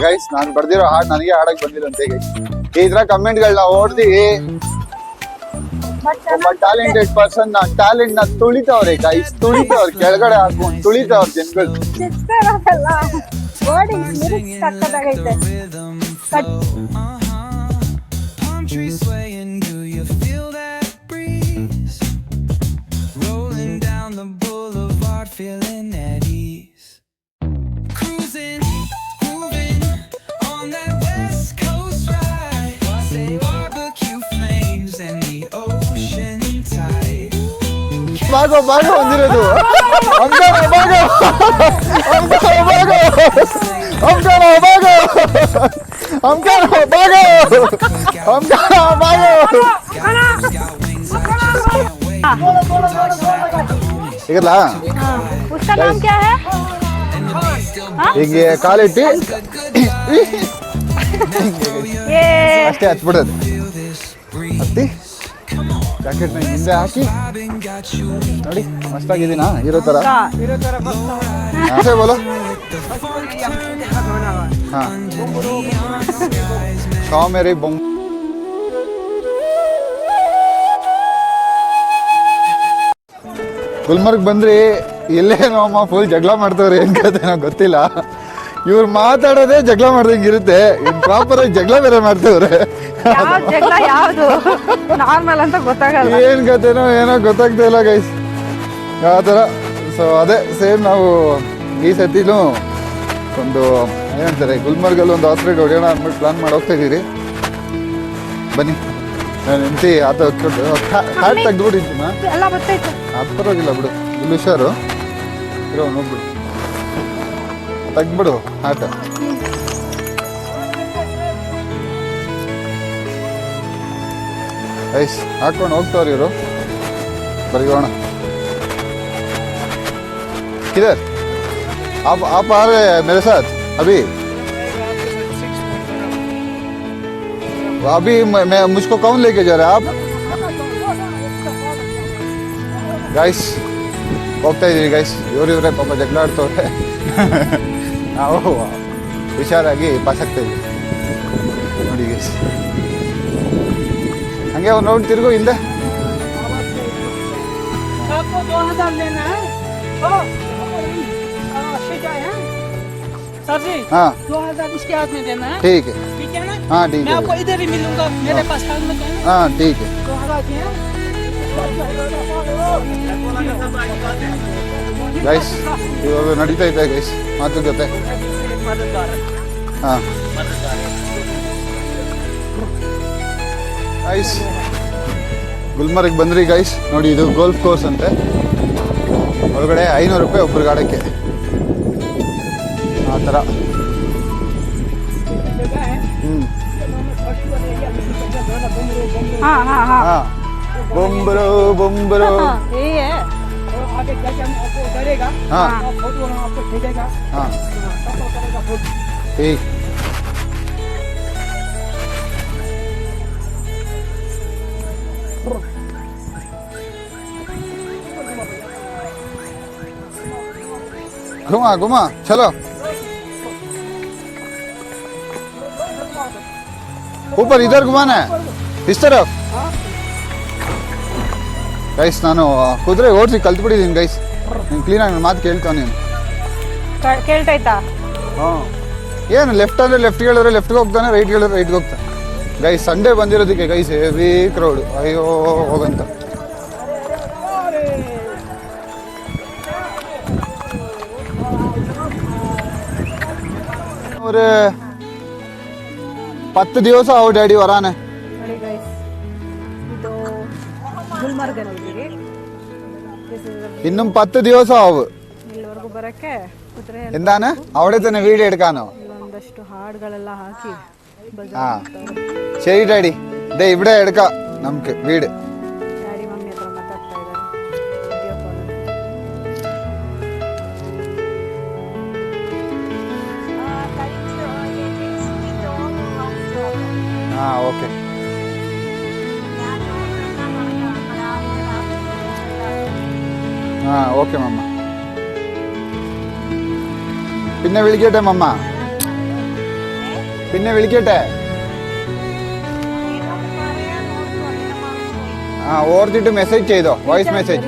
Guys ನಾನು ಬರ್ದಿರೋ ಹಾಡು ನನಗೆ ಹಾಡಕ್ ಬಂದಿರಂತೆ ಗೈಸ್. ಈ ತರ ಕಮೆಂಟ್ ಗಳನ್ನ ಓದಿ ಒಬ್ಬ ಟ್ಯಾಲೆಂಟೆಡ್ ಪರ್ಸನ್ ಟ್ಯಾಲೆಂಟ್ ನ ತುಳಿತವ್ರೆ ಗೈಸ್, ತುಳಿತವ್ರ ಕೆಳಗಡೆ ಹಾಕೊಂಡು ತುಳಿತವ್ರ ಜನಗಳು. ಬಾಗೋ ಬಾಗೋ ಬಂದಿರೋದು ಈಗಲ್ಲ ಹೀಗೆ ಕಾಲಿಟ್ಟು ಅಷ್ಟೇ ಹಚ್ಬಿಡೋದು. ಹತ್ತಿ ಜಾಕೆಟ್ ಹಿಂದೆ ಹಾಕಿ ನೋಡಿ ಮಸ್ತಾಗಿದ್ದೀನಾ ಹೀರೋ ತರ. ಬೋಲೋ ಹಾ ಕಾಮೇರಿ ಬೊಂಬ್. ಗುಲ್ಮರ್ಗ್ ಬಂದ್ರಿ ಎಲ್ಲೇನೋ ಅಮ್ಮ ಫುಲ್ ಜಗಳ ಮಾಡ್ತವ್ರೆ, ಏನ್ ಕತೆ ನಂಗೆ ಗೊತ್ತಿಲ್ಲ. ಇವ್ರು ಮಾತಾಡೋದೇ ಜಗಳ ಮಾಡ್ದಂಗಿರುತ್ತೆ, ಇನ್ ಪ್ರಾಪರ್ ಆಗಿ ಜಗಳ ಬೇರೆ ಮಾಡ್ತವ್ರೆ. ಏನ್ ಕತೆನೋ ಏನೋ ಗೊತ್ತಾಗ್ತಾ ಇಲ್ಲ ಗೈಸ್ ಆ ಥರ. ಸೊ ಅದೇ ಸೇಮ್ ನಾವು ಈ ಸತಿನೂ ಒಂದು ಏನಂತಾರೆ ಗುಲ್ಮರ್ಗಲ್ಲಿ ಒಂದು ಹಾಸ್ಪಿಟಲ್ ಹೊಡೆಯೋಣ ಅಂದ್ಬಿಟ್ಟು ಪ್ಲಾನ್ ಮಾಡಿ ಹೋಗ್ತಾ ಇದೀರಿ. ಬನ್ನಿ ನಾನು ಹೆಂಡತಿ ಆತ ಹ್ಯಾಟ್ ತೆಗ್ದುಬಿಟ್ಟಿದ್ದೀನ, ಅದು ಪರವಾಗಿಲ್ಲ ಬಿಡು, ಫುಲ್ ಹುಷಾರು ಇರೋ ನೋಡ್ಬಿಡು, ತೆಗ್ದ್ಬಿಡು ಹ್ಯಾಟ್. ಐಸ್ ಹಾಕೊಂಡು ಹೋಗ್ತವ್ರಿ ಇವರು. ಬರೀಗೋಣ किधर आप आ रहे हैं मेरे साथ अभी? अभी मैं मुझको कौन लेके जा रहा है आप? गाइस ಹೋಗ್ತಾ ಇದೀವಿ ಗೈಸ್. ಇವರಿವ್ರೆ ಪಾಪ ಜಗಳ ಆಡ್ತವ್ರೆ, ನಾವು ಹುಷಾರಾಗಿ ಪಾಸ್ ಆಗ್ತಾ ಇದೀವಿ ನೋಡಿ ಗೈಸ್. ಹಂಗೆ ಅವ್ರು ನೋಡಿ ತಿರ್ಗೋ ಹಿಂದೆ. सर जी हाँ 2000 इसके हाथ में देना है, ठीक है ना? हाँ ठीक मैं है, आपको इधर ही मिलूंगा, मेरे पास हाथ में देना। हाँ ठीक है. 2000 दिए ಗೈಸ್ ಇವಾಗ ನಡೀತಾ ಇದೆ ಗೈಸ್ ಮಾತುಕತೆ. ಹಾಂ ಗೈಸ್ ಗುಲ್ಮರ್ಗ್ ಬಂದ್ರಿ ಗೈಸ್. ನೋಡಿ ಇದು ಗೋಲ್ಫ್ ಕೋರ್ಸ್ ಅಂತೆ, ಒಳಗಡೆ 500 ರೂಪಾಯಿ ಒಬ್ರಿಗೆ ಆಡೋಕ್ಕೆ ಆ ಥರ. ಹಾಂ ಬೊಂಬರು ಬೊಂಬರು. हाँ हाँ ठीक. घुमा घुमा चलो ऊपर, इधर घुमाना है इस तरफ. ಗೈಸ್ ನಾನು ಕುದುರೆ ಓಡಿಸಿ ಕಲ್ತ್ಬಿಟ್ಟಿದ್ದೀನಿ ಗೈಸ್. ನೀನು ಕ್ಲೀನಾಗಿ ನನ್ನ ಮಾತು ಕೇಳ್ತಾವ ನೀನು ಕೇಳ್ತಾಯ್ತಾ? ಹಾಂ ಏನು ಲೆಫ್ಟ್ ಅಂದರೆ ಲೆಫ್ಟ್ ಹೇಳಿದ್ರೆ ಲೆಫ್ಟ್ಗೆ ಹೋಗ್ತಾನೆ, ರೈಟ್ ಹೇಳಿದ್ರೆ ರೈಟ್ಗೆ ಹೋಗ್ತಾನೆ ಗೈಸ್. ಸಂಡೇ ಬಂದಿರೋದಕ್ಕೆ ಗೈಸ್ ಹೆವಿ ಕ್ರೌಡ್, ಅಯ್ಯೋ ಹೋಗಂತ. ஒரு 10 ದಿವಸ ಆವು ಡ್ಯಾಡಿ ವರಾನೆ. ഇന്നും 10 ദിവസം ആവും ಇಲ್ಲಿವರೆಗೂ ಬರಕ್ಕೆ. എന്താണ് അവിടെ തന്നെ വീഡിയോ എടുക്കാനോ? ಒಂದಷ್ಟು ಹಾಡುಗಳೆಲ್ಲ ಹಾಕಿ ആ ശരി ഡാഡി, ദേ ഇവിടെ എടുക്കാം നമുക്ക് വീട്. ಡ್ಯಾಡಿ ಮಮ್ಮಿ ಹತ್ರ ಮಾತಾಡ್ತಾ ಇದ್ದಾರೆ. ആ ഓക്കെ. ആ ഓക്കെ മമ്മ. പിന്നെ വിളിക്കട്ടെ മമ്മ. പിന്നെ വിളിക്കട്ടെ ആ ഓർത്തിട്ട് മെസ്സേജ് ചെയ്തോ വോയിസ് മെസ്സേജ്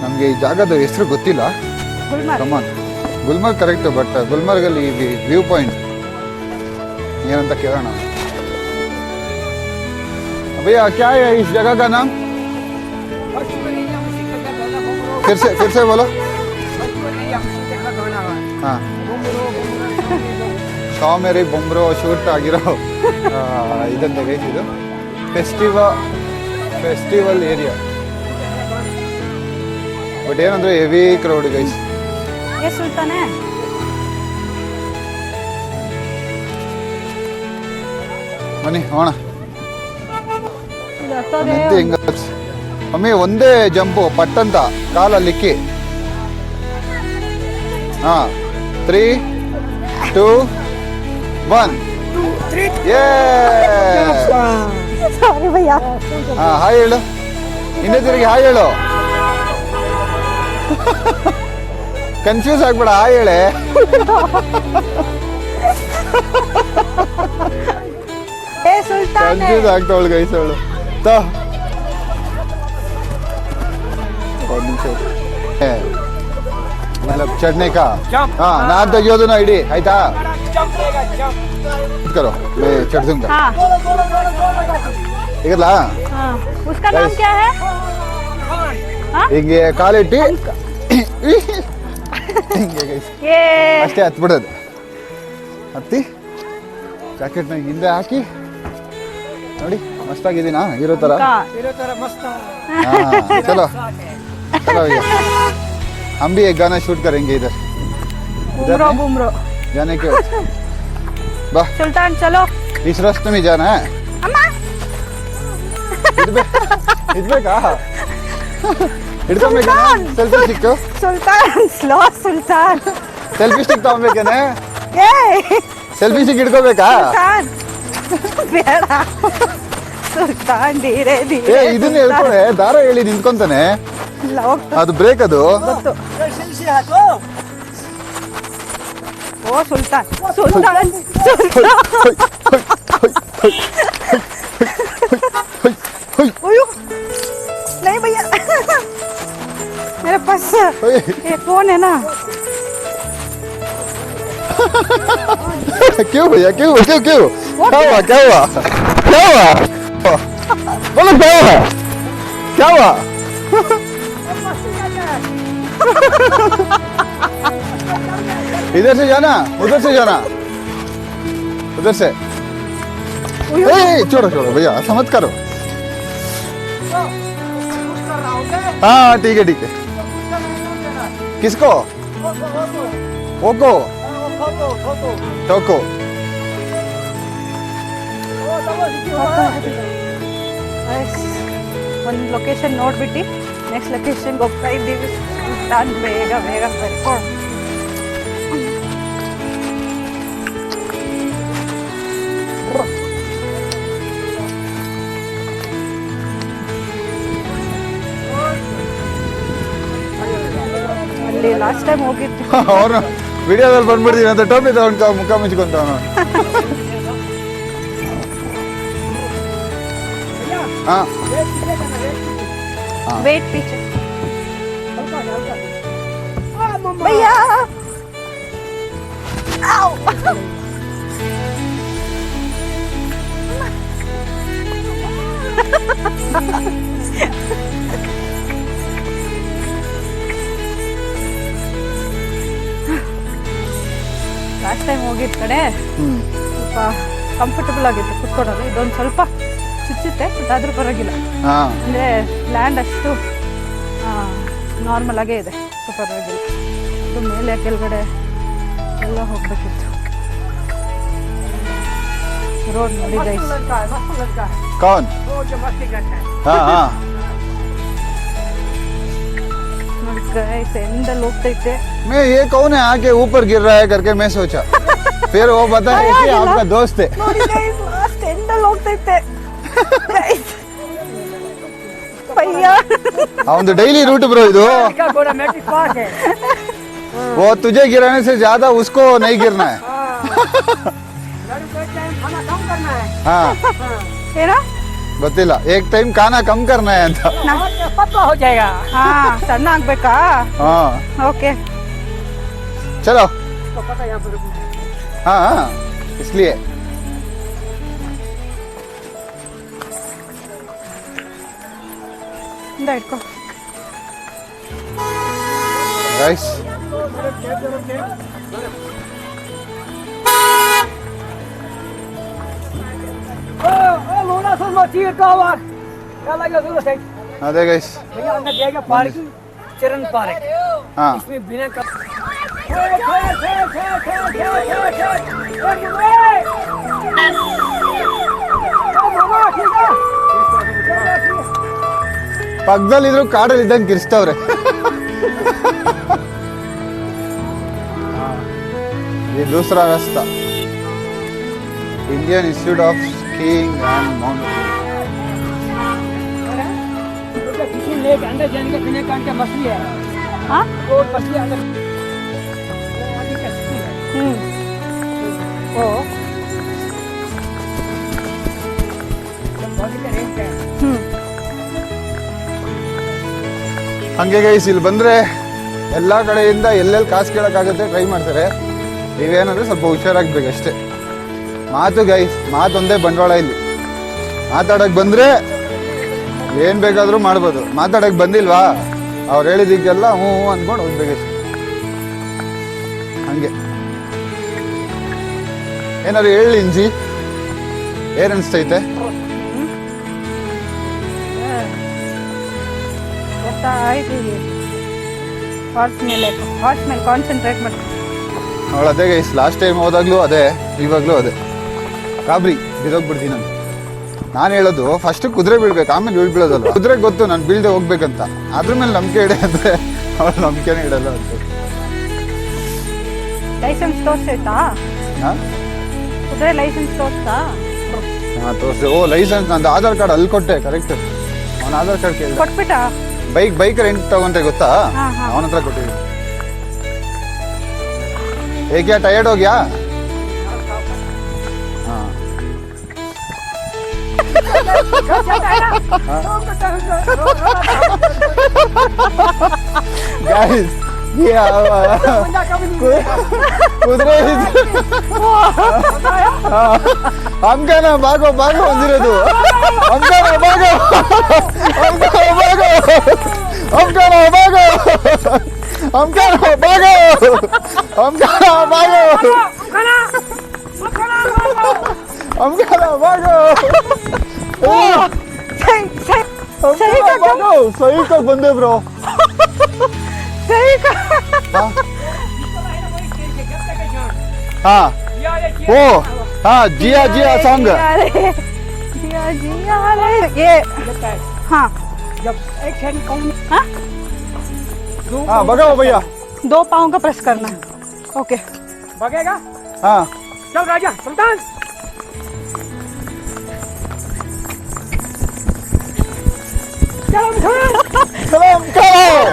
ನಮಗೆ ಈ ಜಾಗದ ಹೆಸರು ಗೊತ್ತಿಲ್ಲ ಕಮಾನ್ ಗುಲ್ಮರ್ಗ್ ಕರೆಕ್ಟ್ ಬಟ್ ಗುಲ್ಮರ್ಗಲ್ಲಿ ವ್ಯೂ ಪಾಯಿಂಟ್ ಏನಂತ ಕೇಳೋಣ भैया क्या है इस जगह का नाम फिर से बोलो हाँ ಕಾಮೇರಿ ಬೊಂಬ್ರೋ ಶೂಟ್ ಆಗಿರೋ ಇದಂತೆ ಗೈಸ್ ಇದು ಫೆಸ್ಟಿವಲ್ ಏರಿಯಾ ಬಟ್ ಏನಂದ್ರೆ ಹೆವಿ ಕ್ರೌಡ್ ಗೈಸ್ ಸುಲ್ತಾನೆ ಬನ್ನಿ ಹೋಣ ಹಿಂಗ ಮಮ್ಮಿ ಒಂದೇ ಜಂಪು ಪಟ್ಟಂತ ಕಾಲಲ್ಲಿಕ್ಕಿ ಹಾ 3 2 1 ಸಾರಿ ಭಯ್ಯ ಹಾ ಹಾಯ್ ಹೇಳು ಹಿಂದೆ ತಿರುಗಿ ಹಾಯ್ ಹೇಳು ಕನ್ಫ್ಯೂಸ್ ಆಗ್ಬೇಡ ಹಾಯ್ ಹೇಳೆ ಕನ್ಫ್ಯೂಸ್ ಆಗ್ತಾವಳು ಗೈಸ್ ಅವಳು मतलब चढ़ने का हाँ नाम तेगियोದು ना इडी आयता करो मैं चढ़ दूंगा हाँ इगला हाँ उसका नाम क्या है ಹಿಂಗೆ ಕಾಲಿಟ್ಟು ಹಿಂಗೆ ಗೈಸ್ ये ಅಷ್ಟೇ ಹತ್ಬಿಡೋದು ಹತ್ತಿ ಜಾಕೆಟ್ನ ಹಿಂದೆ ಹಾಕಿ ನೋಡಿ ಮಸ್ತಾಗಿದ್ದೀನಾ ಇರೋ ಥರ हाँ चलो चलो भैया हम भी एक गाना शूट करेंगे इधर बुमरो बुमरो जाने के वाह सुल्तान चलो इस रास्ते में जाना है अम्मा इधर ಹಿಡ್ಕೊಬೇಕಾ selfie stick Sultan slow Sultan selfie stick ತಗೊಂಬೇಕೇನೆ ಏ ಸೆಲ್ಫಿ ಸ್ಟಿಕ್ ಹಿಡ್ಕೋಬೇಕಾ ಸುಲ್ತಾನ್ ಬೇಡ ಸುಲ್ತಾನ್ ಧೀರೆ ಏ ಧೀರೆ ಇದನ್ನ ಹೇಳ್ಕೊಳೆ ದಾರ ಹೇಳಿ ನಿಂತ್ಕೊಂತಾನೆ ಇಲ್ಲ ಹೋಗ್ತಾ ಅದು ಬ್ರೇಕ್ ಅದು ಗೊತ್ತು ಓ ಸುಲ್ತಾನ್ ಸುಲ್ತಾನ್ ओयो नहीं भैया मेरे पास ये फोन है ना क्यों भैया क्यों क्यों क्यों क्या हुआ क्या हुआ क्या हुआ बोलो क्या हुआ क्या हुआ इधर से जाना उधर से जाना उधर से छोड़ो छोड़ो भैया ऐसा मत करो हाँ ठीक है किसको ओको टोको ಒಂದು ಲೊಕೇಶನ್ ನೋಡ್ಬಿಟ್ಟು ನೆಕ್ಸ್ಟ್ ಲೊಕೇಶನ್ಗೆ ಹೋಗ್ತಾ ಇದ್ದೀವಿ ಸುಲ್ತಾನ್ ಬೇಗ ಬೇಗ ಬರ್ಕೊಂಡು ಅಲ್ಲಿ ಲಾಸ್ಟ್ ಟೈಮ್ ಹೋಗಿದ್ವಿ ಅವನು ವಿಡಿಯೋದಲ್ಲಿ ಬಂದ್ಬಿಡ್ತೀವಿ ಅಂತ ಟೋಪಿ ತಗೊಂಡು ಮುಖ ಮುಚ್ಕೊಂತವನು हाँ वेट पीछे भैया आओ ಲಾಸ್ಟ್ ಟೈಮ್ ಹೋಗಿದ್ದ ಕಡೆ ಸ್ವಲ್ಪ ಕಂಫರ್ಟಬಲ್ ಆಗಿತ್ತು ಕುತ್ಕೊಳ್ಳೋದು ಇದೊಂದು ಸ್ವಲ್ಪ ಚುಚ್ಚುತ್ತೆ ಬಟ್ ಆದ್ರೂ ಪರವಾಗಿಲ್ಲ हाँ ಅಂದರೆ ಲ್ಯಾಂಡ್ ಅಷ್ಟು ನಾರ್ಮಲ್ ಆಗೇ ಇದೆ ಸೊ ಪರವಾಗಿಲ್ಲ ಅದು ಮೇಲೆ ಕೆಳಗಡೆ ಎಲ್ಲ ಹೋಗ್ಬೇಕಿತ್ತು ರೋಡ್ ನೋಡಿ ಗೈಸ್ कौन हाँ हाँ ನೋಡಿ ಗೈಸ್ ಎಂದಲ್ಲಿ ಹೋಗ್ತೈತೆ मैं ये कौन है आके ऊपर गिर रहा है करके मैं सोचा फिर वो बताया कि आपका दोस्त है ನೋಡಿ ಗೈಸ್ ಲಾಸ್ಟ್ ಎಂದಲ್ಲಿ ಹೋಗ್ತೈತೆ ಗೈಸ್ ಭಯ್ಯ ಅವನದು ಡೈಲಿ ರೂಟ್ ಬ್ರೋ ಇದು वो तुझे गिराने से ज्यादा उसको नहीं गिरना है खाना कम करना है हाँ ಏನೋ ಗೊತ್ತಿಲ್ಲ ಏಕ್ ಟೈಮ್ ಖಾನಾ ಕಮ್ ಕರ್ನ है ಅಂತ पतला हो जाएगा ಹಾ ಸಣ್ಣ ಆಗ್ಬೇಕಾ हाँ ಓಕೆ चलो तो पता है यहाँ पर हाँ हाँ इसलिए ಇಂದ ಇಟ್ಕೋ गाइस लोना सुन चीर का आवाज क्या लगा सुनो सही अरे गाइस भैया अंदर जाएगा पार्क चरण पार्क हाँ इसमें बिना का ಪಕ್ಕದಲ್ಲಿದ್ರು ಕಾಡಲ್ಲಿ ಇದ್ದಂಗೆ ಕಿರಿಸ್ತವ್ರೆ ये दूसरा रास्ता Indian Institute of Skiing and Mountaineering किसी लेक अंदर जाने के पीने का अंदर मछली है ಹಾ और मछली अंदर ಓ बॉडी का रेंज है ಹಂಗೆ ಗೈಸ್ ಇಲ್ಲಿ ಬಂದ್ರೆ ಎಲ್ಲ ಕಡೆಯಿಂದ ಎಲ್ಲೆಲ್ಲಿ ಕಾಸು ಕೇಳೋಕ್ಕಾಗುತ್ತೆ ಟ್ರೈ ಮಾಡ್ತಾರೆ ನೀವೇನಂದ್ರೆ ಸ್ವಲ್ಪ ಹುಷಾರಾಗ್ಬೇಕು ಅಷ್ಟೇ ಮಾತು ಗೈಸ್ ಮಾತೊಂದೇ ಬಂಡವಾಳ ಇಲ್ಲಿ ಮಾತಾಡಕ್ ಬಂದ್ರೆ ಏನ್ ಬೇಕಾದ್ರೂ ಮಾಡ್ಬೋದು ಮಾತಾಡಕ್ ಬಂದಿಲ್ವಾ ಅವ್ರು ಹೇಳಿದ್ದಕ್ಕೆಲ್ಲ ಹ್ಞೂ ಹ್ಞೂ ಅಂದ್ಕೊಂಡು ಹೋಗ್ಬೇಕಷ್ಟೆ ಹಂಗೆ ಏನಾದ್ರು ಹೇಳಿ ಇಂಜಿ ಏನ್ ಅನ್ಸ್ತೈತೆ ಗೊತ್ತಾಯ್ತು ಹಾರ್ಸ್ ಮೇಲೆ ಕಾನ್ಸಂಟ್ರೇಟ್ ಮಾಡಿ ಅವಳು ಅದೇ ಗೈಸ್ ಲಾಸ್ಟ್ ಟೈಮ್ ಹೋದಾಗ್ಲೂ ಅದೇ ಇವಾಗ್ಲೂ ಅದೇ ಕಾಬ್ರಿ ಬಿದ್ದೋಗ್ಬಿಡ್ತೀನಿ ನಾನು ಹೇಳೋದು ಫಸ್ಟ್ ಕುದುರೆ ಬೀಳ್ಬೇಕು ಆಮೇಲೆ ಬೀಳ್ಬೀಳೋದಲ್ಲ ಕುದುರೆ ಗೊತ್ತು ನಾನು ಬೀಳ್ದೆ ಹೋಗ್ಬೇಕಂತ ಅದ್ರ ಮೇಲೆ ನಂಬಿಕೆ ಇಡೆ ಅಂದ್ರೆ ಅವಳು ನಂಬಿಕೆನೇ ಇಡಲ್ಲ ಅಂತ ಲೈಸೆನ್ಸ್ ತೋರ್ಸೈತಾ ಹಾಂ ಕುದುರೆ ಲೈಸೆನ್ಸ್ ತೋರ್ಸ್ತಾ ತೋರಿಸಿ ಓ ಲೈಸೆನ್ಸ್ ನಂದು ಆಧಾರ್ ಕಾರ್ಡ್ ಅಲ್ಲಿ ಕೊಟ್ಟೆ ಕರೆಕ್ಟ್ ಅವನ ಆಧಾರ್ ಕಾರ್ಡ್ ಕೇಳಿದ ಕೊಟ್ಬಿಟ್ಟ ಬೈಕ್ ರೆಂಟ್ ತಗೊಂಡ್ರೆ ಗೊತ್ತಾ हाँ, हाँ। ಅವನ ಹತ್ರ ಕೊಟ್ಟಿದ್ದೀನಿ ಏಕೆ ಟಯರ್ಡ್ ಹೋಗ್ಯಾ ಹಾಂ गाइस ये कुದುರೆ हमका ना भागो भागो अंदिरದು हमका ना भागो हमका ना भागो हमका ना भागो हमका ना भागो हमका ना भागो हमका ना भागो सही का भागो सही का बंदे ब्रो सही का हाँ वो हाँ जिया जिया सॉन्ग जिया जिया ये हाँ जब एक सेकंड कम हाँ हाँ भगाओ भैया 2 पाँव का प्रेस करना है ओके भागेगा हाँ चल राजा सुल्तान चलो चलो चलो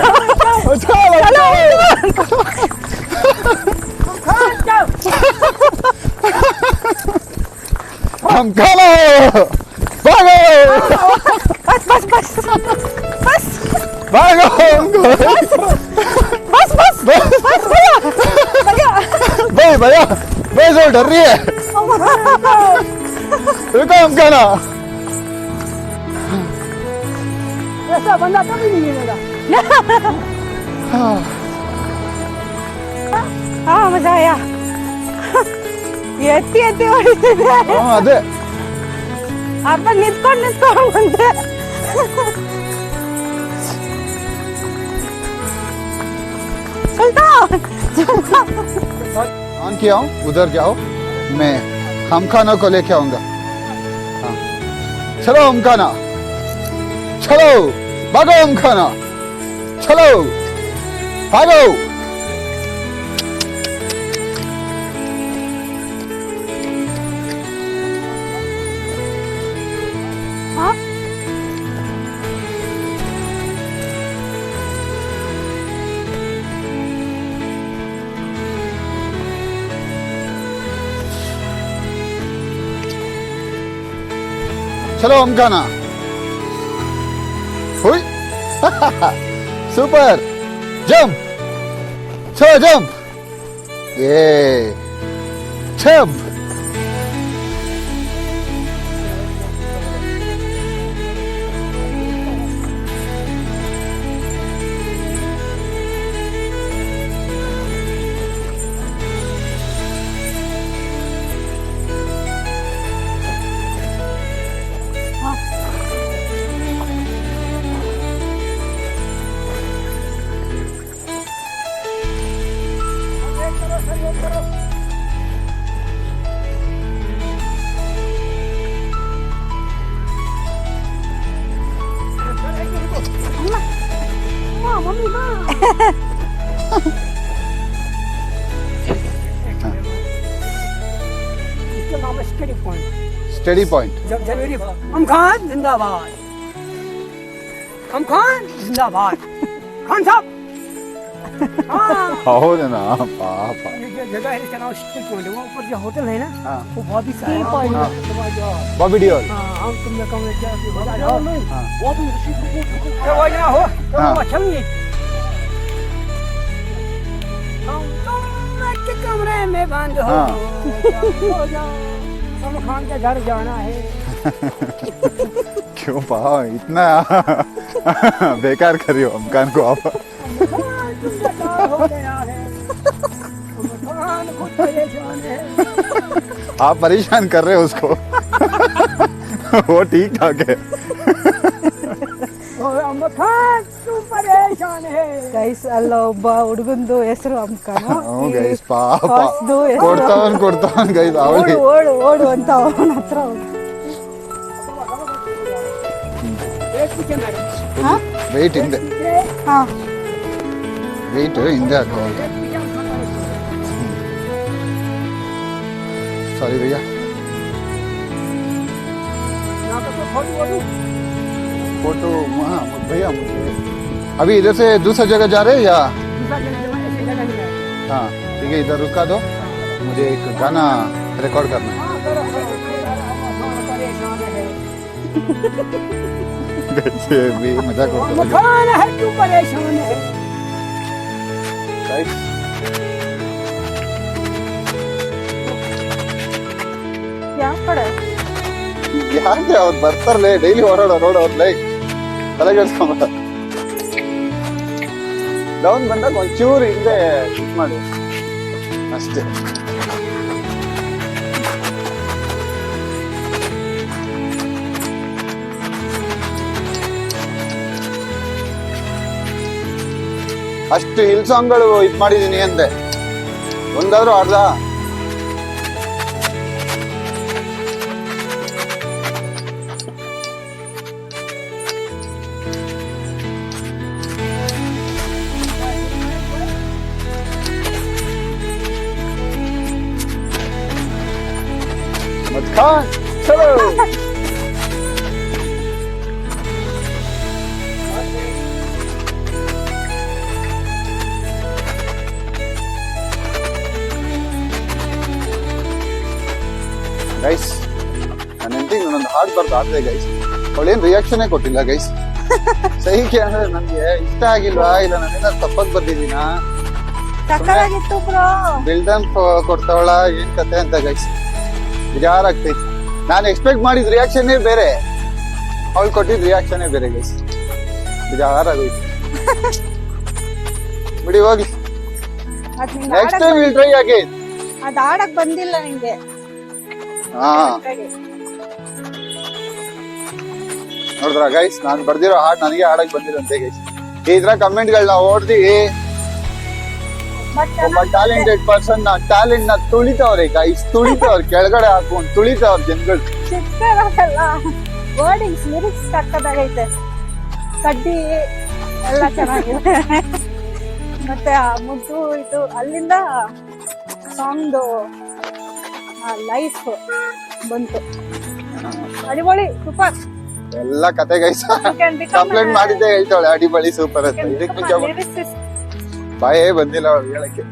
हम चलो भागो बस बस बस बस भागो बस बस बस भैया भैया भाई भैया भाई जो डर रही है रुको हम कहना ऐसा बंदा कभी नहीं मिलेगा हाँ मजा आया ಎತ್ತಿ ಎತ್ತಿ ಹೊಡಿತಿದೆ ಅದೇ ಅಪ್ಪ ನಿಂತ್ಕೊಂಡು ಬಂದೆ ऑन किया हूँ उधर जाओ मैं हम खाना को लेके आऊंगा हाँ चलो हम खाना चलो भागो हम खाना चलो भागो हाँ ಚಲೋ ಅಮ್ಕಾನ ಹುಯ್ ಸೂಪರ್ ಜಂಪ್ ಚಲೋ ಜಂಪ್ ಏ ಜಂಪ್ मम्मी माँ इसका नाम है स्टडी पॉइंट ಸ್ಟಡಿ ಪಾಯಿಂಟ್ जब जनवरी हम खान जिंदाबाद हम खान जिंदाबाद खान साहब हाँ ಹೌದೇನಾ ಪಾಪ ये जो जगह है इसका नाम स्टडी पॉइंट है वहाँ ऊपर जो होटल है ना हाँ। वो बहुत ही सारा हाँ। बॉबी डियोल हाँ हम तुमने कम हो जाओ हाँ। वो भी वो जना हो तो हाँ। वो चलिए हम तुम एक कमरे में बंद हो हाँ। हो जाओ हम खान के घर जाना है क्यों पा इतना बेकार करियो अमकान को आप हो गया है हम खान खुद परेशान है आप परेशान कर रहे हो उसको वो ठीक ठाक है और हम खान तू परेशान है ಗೈಸ್ ಅಲ್ಲ ಒಬ್ಬ ಹುಡುಗಂದು ಹೆಸರು ಅಮ್ಕಾನು ಹ್ಞೂ ಗೈಸ್ ಪಾಪ ಹೊಸ್ದು ಕೊಡ್ತಾವನ್ ಗೈಸ್ ಅವಳಿಗೆ ಓಡು ಓಡು ಅಂತ ಅವನ ಹತ್ರ ಹೋಗಿ एक पीछे मैडम ವೆಯ್ಟ್ ಹಿಂದೆ ಹಾ ವೆಯ್ಟ್ ಹಿಂದೆ ಹಾಕೋ सॉरी भैया यहाँ पे तो फोटो फोटो हाँ भैया मुझे अभी इधर से दूसरा जगह जा रहे हैं या दूसरा जगह ऐसी जगह नहीं है हाँ ठीक है इधर रुका दो मुझे एक गाना रिकॉर्ड करना है परेशान है वैसे भी मजाक हम होता खान है तू परेशान है है ಯಾವ ಕಡೆ ಯಾಕೆ ಅವ್ರು ಬರ್ತಾರಲ್ಲ ಡೈಲಿ ಓಡಾಡೋ ರೋಡ್ ಅವ್ರ ಲೈಕ್ ತಲೆ ಕೆಡ್ಸ್ಕೊಂಬ ಡೌನ್ ಬಂದಾಗ ಒಂಚೂರು ಹಿಂದೆ ಇದು ಮಾಡಿ ಅಷ್ಟೇ ಅಷ್ಟು ಹಿಲ್ ಸಾಂಗ್ಗಳು ಇದು ಮಾಡಿದೀನಿ ಅಂದೆ ಒಂದಾದ್ರೂ ಆಡ್ದ मत खान चलो ಗೈಸ್ ನನ್ನ ಹೆಂಡತಿ ನನ್ನೊಂದು ಹಾಡು ಬರ್ದು ಆಡ್ದೆ ಗೈಸ್ ಅವಳೇನ್ ರಿಯಾಕ್ಷನೇ ಕೊಟ್ಟಿಲ್ಲ ಗೈಸ್ ಸಹಿಕೆ ಅಂದ್ರೆ ನನ್ಗೆ ಇಷ್ಟ ಆಗಿಲ್ವಾ ಇಲ್ಲ ನನ್ನಿಂದ ತಪ್ಪಾಗಿ ಬರ್ದಿದ್ದೀನಾ ಸಕ್ಕತ್ತಾಗಿತ್ತು ಬ್ರೋ ಬಿಲ್ಡನ್ ಕೊಡ್ತಾವಳ ಏನ್ ಕತೆ ಅಂತ ಗೈಸ್ ಬೇಜಾರಾಗ್ತೈತಿ ನಾನು ಎಕ್ಸ್ಪೆಕ್ಟ್ ಮಾಡಿದ ರಿಯಾಕ್ಷನ್ನೇ ಬೇರೆ ಅವಳು ಕೊಟ್ಟಿದ್ ರಿಯಾಕ್ಷನ್ನೇ ಬೇರೆ ಗೈಸ್ ಬೇಜಾರಾಗೋಯ್ತು ಬಿಡಿ ಹೋಗ್ಲಿ ಅದ್ ನಿಂಗೆ next time will try again ಅದ್ ಆಡಕ್ ಬಂದಿಲ್ಲ ನಿಂಗೆ ಹಾ ನೋಡಿದ್ರ ಗೈಸ್ ನಾನು ಬರ್ದಿರೋ ಹಾಡ್ ನನಗೆ ಆಡಕ್ ಬಂದಿರಂತೆ ಗೈಸ್ ಈ ತರ ಕಮೆಂಟ್ ಗಳನ್ನ ಓದ್ದಿ ಬಟ್ ಒಬ್ಬ ಟ್ಯಾಲೆಂಟೆಡ್ ಪರ್ಸನ್ ಟ್ಯಾಲೆಂಟ್ ನ ತುಳಿತವ್ರೆ ಗೈಸ್ ತುಳಿತವ್ರ ಕೆಳಗಡೆ ಹಾಕೊಂಡು ತುಳಿತವ್ರ ಜನಗಳು ಚಿಕ್ಕದಾಗಲ್ಲ ವರ್ಡಿಂಗ್ಸ್ ಲಿರಿಕ್ಸ್ ಸಕ್ಕದಾಗೈತೆ ಕಡ್ಡಿ ಎಲ್ಲ ಚೆನ್ನಾಗಿದೆ ಮತ್ತೆ ಆ ಮುದ್ದು ಇದು ಅಲ್ಲಿಂದ ಸಾಂಗ್ದು ಲೈಫ್ ಬಂತು ಅಡಿಪೊಳಿ ಸೂಪರ್ ಎಲ್ಲ ಕತೆ ಗೈಸ್ ಕಂಪ್ಲೇಂಟ್ ಮಾಡಿದ್ದೆ ಹೇಳ್ತಾಳೆ ಅಡಿಬಳಿ ಸೂಪರ್ ಅಂತ ಇದಕ್ ಮುಂಚೆ ಬಾಯೇ ಬಂದಿಲ್ಲ ಅವ್ಳು ಹೇಳಕ್ಕೆ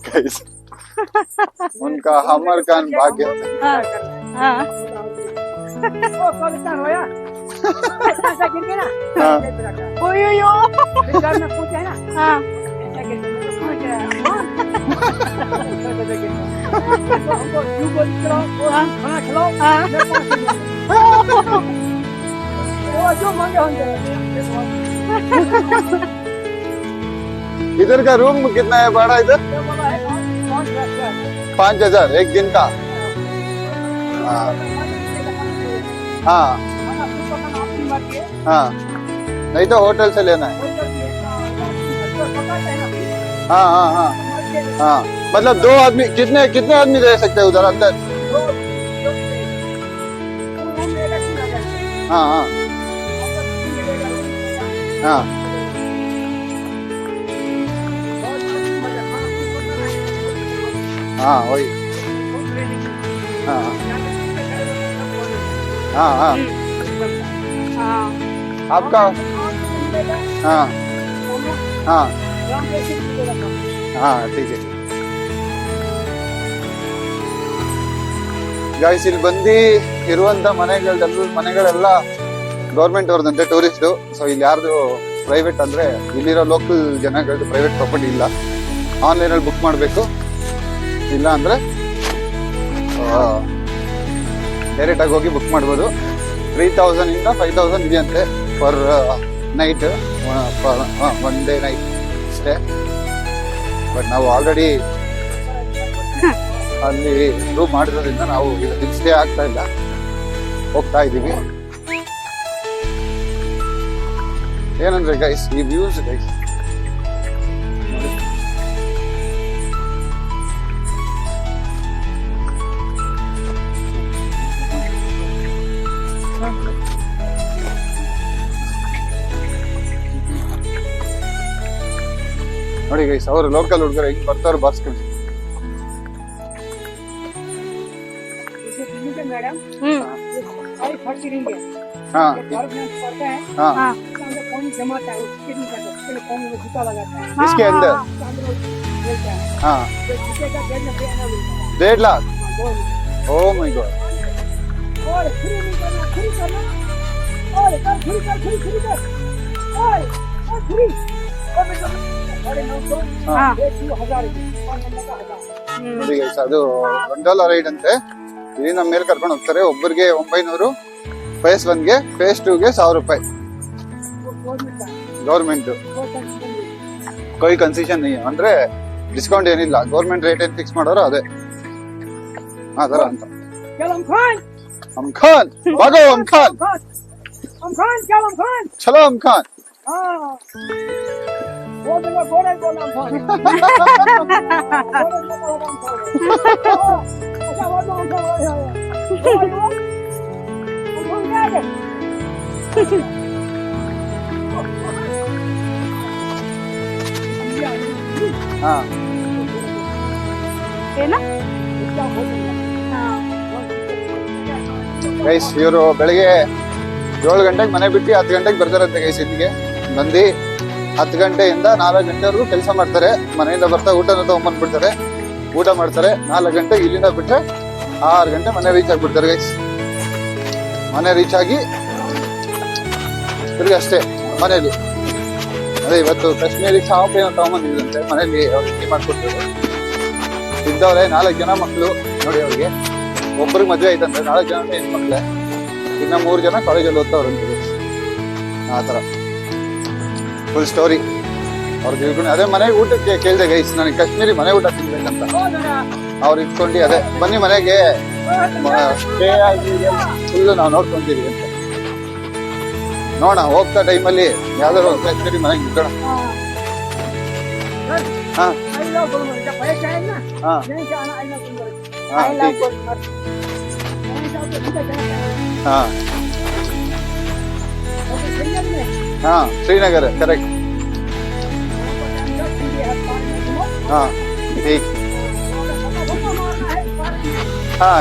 ಗೈಸ್ उनका हमर खान भाग्य हाँ हाँ ओ पाकिस्तान होया ऐसा गिर गया ना हाँ ओयो घर में पूछे ना हाँ ऐसा गिर गया हमको यू बोल करो और खाना खिलाओ हाँ वो जो मांगे होंगे इधर का रूम कितना है भाड़ा इधर 5,000 एक दिन का हाँ हाँ हाँ नहीं तो होटल से लेना है हाँ हाँ हाँ हाँ मतलब 2 आदमी कितने कितने आदमी रह सकते हैं उधर अंदर हाँ हाँ हाँ हाँ वही हाँ हाँ हाँ हाँ आपका हाँ हाँ हाँ ठीक है ಗೈಸ್ ಇಲ್ಲಿ ಬಂದು ಇರುವಂತ ಮನೆಗಳೆಲ್ಲ ಗೌರ್ಮೆಂಟ್ ಅವ್ರದಂತೆ ಟೂರಿಸ್ಟ್ ಸೊ ಇಲ್ಲಿ ಯಾರ್ದು ಪ್ರೈವೇಟ್ ಅಂದ್ರೆ ಇಲ್ಲಿರೋ ಲೋಕಲ್ ಜನಗಳದ್ದು ಪ್ರೈವೇಟ್ ಪ್ರಾಪರ್ಟಿ ಇಲ್ಲ ಆನ್ಲೈನ್ ಅಲ್ಲಿ ಬುಕ್ ಮಾಡಬೇಕು ಇಲ್ಲ ಅಂದ್ರೆ ಡೈರೆಕ್ಟ್ ಆಗಿ ಹೋಗಿ ಬುಕ್ ಮಾಡ್ಬೋದು 3,000 ಇಂದ 5,000 ಇದೆಯಂತೆ per night one day night stay but ನಾವು ಆಲ್ರೆಡಿ ಅಲ್ಲಿ ರೂಮ್ ಮಾಡಿರೋದ್ರಿಂದ ನಾವು ಇಲ್ಲಿ ಸ್ಟೇ ಆಗ್ತಾ ಇಲ್ಲ ಹೋಗ್ತಾ ಇದೀವಿ ಏನಂದ್ರೆ ಗೈಸ್ ಈ ವ್ಯೂಸ್ ಗೈಸ್ ನೋಡಿ ಗೈಸ್ ಅವರು ಲೋಕಲ್ ಹುಡುಗರು ಹೆಂಗ್ ಬರ್ತಾರೋ ಬಾರ್ಸ್ಕೊಂಡು मैडम सारी फर्जी नहीं है हाँ गवर्नमेंट करता है हाँ हाँ उसके अंदर कौन जमाता है उसके नहीं करता उसके लिए कौन में जूता लगाता है इसके हाँ, अंदर उसके अंदर वो बोलता है हाँ तो जूते का डेढ़ नब्बे आना बोलता है 1.5 लाख हाँ, ओ माय गॉड और फ्री नहीं करना फ्री करना और कर फ्री कर और फ्री और बेटा अरे 900 हाँ 1,000 और नंबर का 1000 ನೋಡಿ ಗೈಸ್ ಅದು $1 ರೈಡ್ ಅಂತೆ ಇಲ್ಲಿಂದ ಮೇಲೆ ಕರ್ಕೊಂಡು ಹೋಗ್ತಾರೆ ಒಬ್ಬರಿಗೆ 900 ಫೇಸ್ 1ಗೆ ಫೇಸ್ 2ಗೆ 1,000 ರೂಪಾಯಿ वो गवर्नमेंट का ಗೌರ್ಮೆಂಟ್ वो कंडीशन नहीं कोई ಕನ್ಸೆಷನ್ नहीं ಅಂದ್ರೆ ಡಿಸ್ಕೌಂಟ್ ಏನಿಲ್ಲ ಗೌರ್ಮೆಂಟ್ ರೇಟ್ ಏನ್ ಫಿಕ್ಸ್ ಮಾಡೋರು ಅದೇ ಆ ತರ ಅಂತ चलम खान हम खान भागो हम खान चलम खान चलो हम खान हाँ वो मेरा गोरा बोला हम खान अच्छा वो तो हम खान हाँ ಏನಾ हाँ ಗೈಸ್ ಇವರು ಬೆಳಿಗ್ಗೆ 7 ಗಂಟೆಗೆ ಮನೆ ಬಿಟ್ಟು 10 ಗಂಟೆಗೆ ಬರ್ತಾರಂತೆ ಗೈಸ್ ಇಲ್ಲಿಗೆ ಬಂದು 10 ಗಂಟೆಯಿಂದ 4 ಗಂಟೆವರೆಗೂ ಕೆಲಸ ಮಾಡ್ತಾರೆ ಮನೆಯಿಂದ ಬರ್ತಾ ಊಟನ ತಗೊಂಡ್ಬಂದ್ಬಿಡ್ತಾರೆ ಊಟ ಮಾಡ್ತಾರೆ 4 ಗಂಟೆಗೆ ಇಲ್ಲಿಂದ ಬಿಟ್ರೆ 6 ಗಂಟೆ ಮನೆ ರೀಚ್ ಆಗ್ಬಿಡ್ತಾರೆ ಗೈಸ್ ಮನೆ ರೀಚ್ ಆಗಿ ತಿರ್ಗಿ ಅಷ್ಟೇ ಮನೇಲಿ ಅದೇ ಇವತ್ತು ಕಾಶ್ಮೀರಿ ಶಾಪ್ ಏನೋ ತಗೊಂಬಂದಿದ್ದಂತೆ ಮನೇಲಿ ಅವ್ರು ಟೀ ಮಾಡ್ಕೊಡ್ತಾರೆ ಇದ್ದವ್ರೆ 4 ಜನ ಮಕ್ಕಳು ನೋಡಿ ಅವ್ರಿಗೆ ಒಬ್ಬರಿಗೆ ಮದುವೆ ಆಯ್ತಂತೆ 4 ಜನ ಹೆಣ್ಮಕ್ಳೆ ಇನ್ನ 3 ಜನ ಕಾಲೇಜಲ್ಲಿ ಓದ್ತಾವ್ರಂತೆ ಆ ತರ ಫುಲ್ ಸ್ಟೋರಿ ಅವ್ರಿಗೆ ತಿಳ್ಕೊಂಡು ಅದೇ ಮನೆಗೆ ಊಟಕ್ಕೆ ಕೇಳಿದೆ ಗೈಸ್ ನನಗೆ ಕಾಶ್ಮೀರಿ ಮನೆ ಊಟ ತಿನ್ಬೇಕಂತ ಅವ್ರು ಇಟ್ಕೊಂಡು ಅದೇ ಬನ್ನಿ ಮನೆಗೆ ಸ್ಟೇ ಆಗಿ ಫುಲ್ ನಾವು ನೋಡ್ಕೊಂತೀವಿ ಅಂತ ನೋಡೋಣ ಹೋಗ್ತಾ ಟೈಮಲ್ಲಿ ಯಾವ್ದಾದ್ರು ಒಂದು ಕಾಶ್ಮೀರಿ ಮನೆಗೆ ಇಟ್ಕೋಣ ಹಾ आई लव गोलमर्ग जब पैसा है ना ಹಾ नहीं जाना आई लव गोलमर्ग ಹಾ आई लव ठीक गोलमर्ग नहीं जाओ तो ठीक है ಹಾ ओके श्रीनगर में ಹಾ ಶ್ರೀನಗರ ಕರೆಕ್ಟ್ ಹಾ ठीक हाँ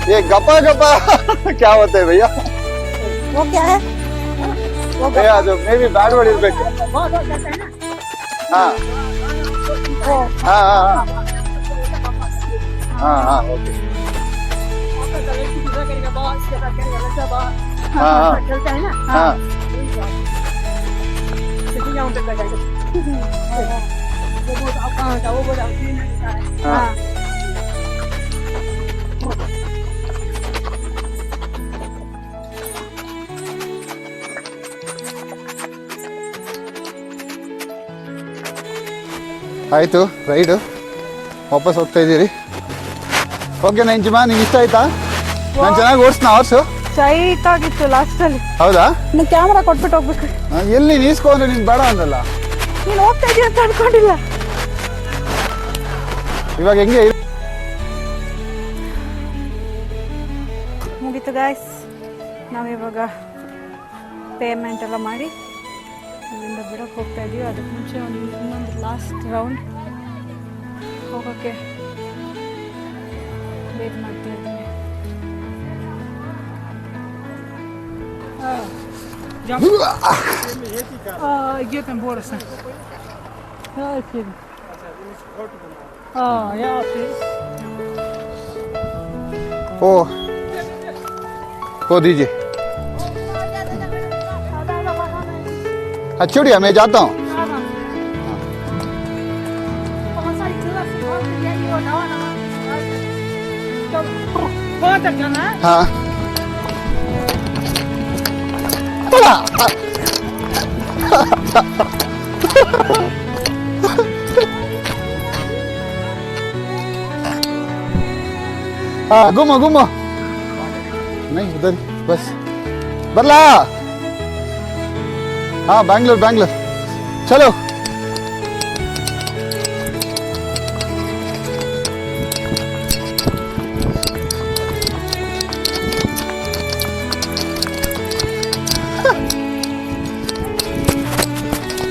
ये गपा गपा क्या होता है भैया वो क्या है ಅದು ಮೇ ಬಿ ಬ್ಯಾಡ್ ವರ್ಡ್ ಇರ್ಬೇಕು ಹಾ हाँ हाँ हाँ ओके हाँ चलता है ना हाँ यहाँ पे कर वो बोला कहाँ था वो बोला हाँ ಆಯಿತು ರೈಡು ವಾಪಸ್ ಹೋಗ್ತಾ ಇದ್ದೀರಿ ಓಕೆ ನಂಚಿಮಾ ನಿಂಗೆ ಇಷ್ಟ ಆಯ್ತಾ ನಾನು ಚೆನ್ನಾಗಿ ಓಡಿಸ್ನಾ ಅವರ್ಸು ಸೈಟ್ ಆಗಿತ್ತು ಲಾಸ್ಟಲ್ಲಿ. ಹೌದಾ ನೀನು ಕ್ಯಾಮ್ರಾ ಕೊಟ್ಬಿಟ್ಟು ಹೋಗ್ಬೇಕು. ಎಲ್ಲಿ ನೀನು ಈಸ್ಕೊಂಡ್ರೆ ನೀನು ಬೇಡ ಅಂದಲ್ಲ ನೀನು ಹೋಗ್ತಾ ಇದೀಯ ಅಂತ ಅನ್ಕೊಂಡಿಲ್ಲ. ಇವಾಗ ಹೆಂಗೆ ಮುಗೀತು ಗಾಯ್ಸ್, ನಾವಿವಾಗ ಪೇಮೆಂಟ್ ಎಲ್ಲ ಮಾಡಿ ಅಲ್ಲಿಂದ ಬಿಡೋಕ್ಕೆ ಹೋಗ್ತಾ ಇದೀವಿ. ಅದಕ್ಕೆ ಮುಂಚೆ ಇನ್ನೊಂದು ಲಾಸ್ಟ್ ರೌಂಡ್ ಹೋಗೋಕ್ಕೆ ವೇಟ್ ಮಾಡ್ತಾ ಇದ್ದೀನಿ. جيت من بورس يا اخي ओ दीजिए छोड़िए मैं जाता हूँ कौन तक जाना है हाँ हाँ घूमो घूमो नहीं उधर बस बरला हाँ बैंगलोर बैंगलोर चलो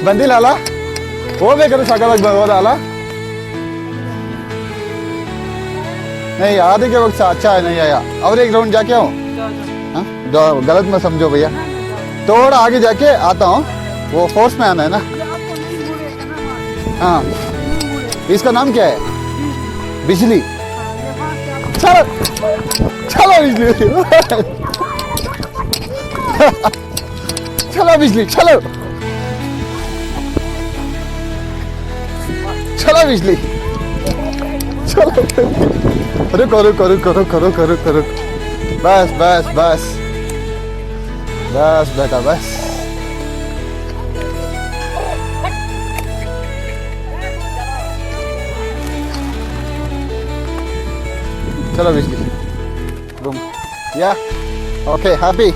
ಬಂದಿಲ್ಲ ಅಲ್ಲ ಹೋಗ್ಬೇಕಾದ್ರೆ ಸಕಾಲಾಗಿ ಹೋದಲ್ಲ नहीं आधे के वक्त से अच्छा है नहीं आया और एक राउंड जाके आऊँ हाँ? गलत मत समझो भैया थोड़ा आगे जाके आता हूँ वो फोर्स में आना है ना हाँ इसका नाम क्या है बिजली चलो चलो बिजली चलो बिजली चलो चलो बिजली चलो रुको रुको रुको रुको रुको रुको रुको बस बस बस बस बेटा बस चलो बिजली रूम या ओके हैप्पी